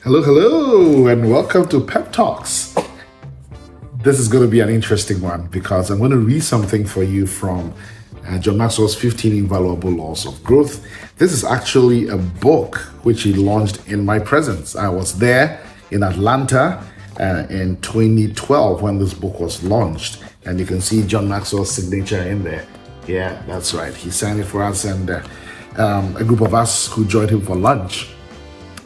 Hello, and welcome to Pep Talks. This is going to be an interesting one because I'm going to read something for you from John Maxwell's 15 Invaluable Laws of Growth. This is actually a book which he launched in my presence. I was there in Atlanta in 2012 when this book was launched, and you can see John Maxwell's signature in there. Yeah, that's right. He signed it for us and a group of us who joined him for lunch.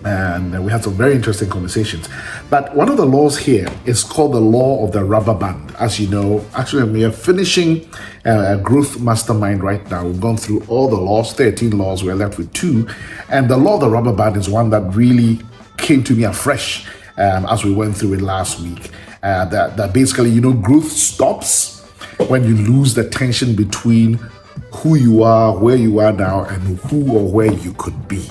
And we had some very interesting conversations. But one of the laws here is called the law of the rubber band. As you know, actually, we are finishing a growth mastermind right now. We've gone through all the laws, 13 laws. We're left with 2. And the law of the rubber band is one that really came to me afresh as we went through it last week. That basically, growth stops when you lose the tension between who you are, where you are now, and who or where you could be.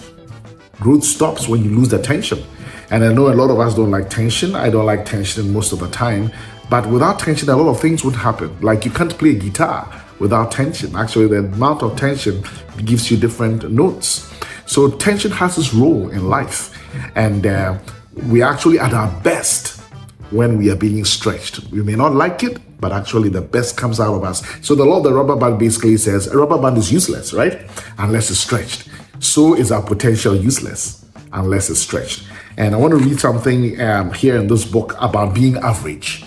Growth stops when you lose the tension. And I know a lot of us don't like tension. I don't like tension most of the time. But without tension, a lot of things would happen. Like you can't play a guitar without tension. Actually, the amount of tension gives you different notes. So tension has its role in life. And we actually at our best when we are being stretched. We may not like it, but actually the best comes out of us. So the law of the rubber band basically says a rubber band is useless, right? Unless it's stretched. So is our potential useless unless it's stretched. And I want to read something here in this book about being average.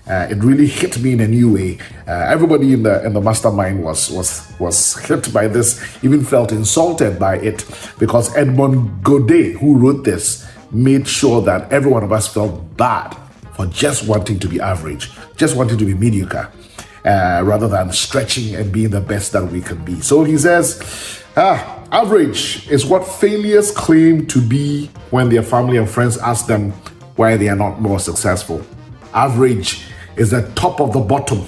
It really hit me in a new way. Everybody in the mastermind was hit by this, even felt insulted by it, because Edmond Godet, who wrote this, made sure that every one of us felt bad for just wanting to be average, just wanting to be mediocre, rather than stretching and being the best that we can be. So he says, average is what failures claim to be when their family and friends ask them why they are not more successful. Average is the top of the bottom,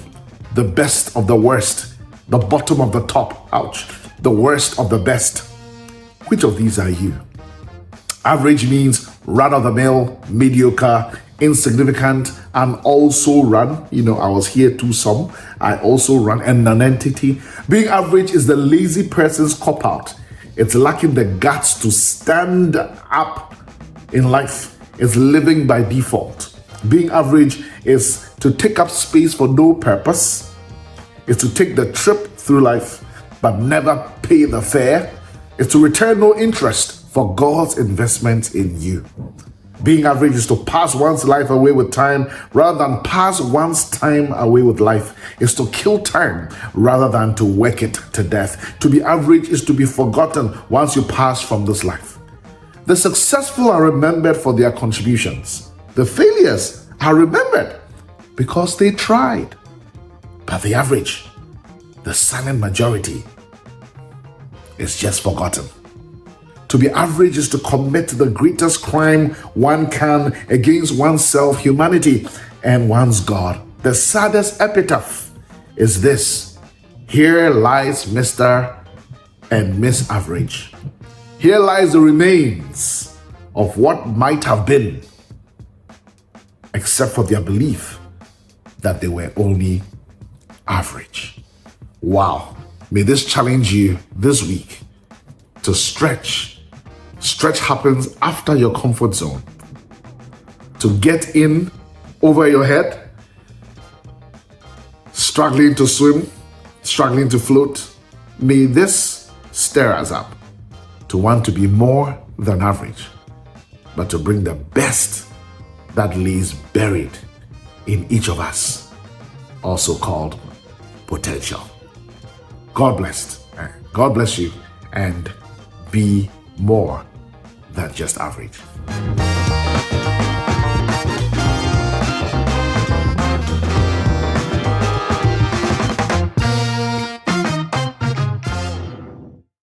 the best of the worst, the bottom of the top, ouch, the worst of the best. Which of these are you? Average means run-of-the-mill, mediocre, insignificant, and also run. I was here too some. I also run, and non-entity. Being average is the lazy person's cop-out. It's lacking the guts to stand up in life. It's living by default. Being average is to take up space for no purpose. It's to take the trip through life, but never pay the fare. It's to return no interest for God's investment in you. Being average is to pass one's life away with time rather than pass one's time away with life. It's to kill time rather than to work it to death. To be average is to be forgotten once you pass from this life. The successful are remembered for their contributions. The failures are remembered because they tried. But the average, the silent majority, is just forgotten. To be average is to commit the greatest crime one can against oneself, humanity, and one's God. The saddest epitaph is this: here lies Mr. and Miss Average. Here lies the remains of what might have been, except for their belief that they were only average. Wow. May this challenge you this week to stretch. Stretch happens after your comfort zone. To get in over your head, struggling to swim, struggling to float, may this stir us up to want to be more than average, but to bring the best that lays buried in each of us, also called potential. God bless you, and be more than just average.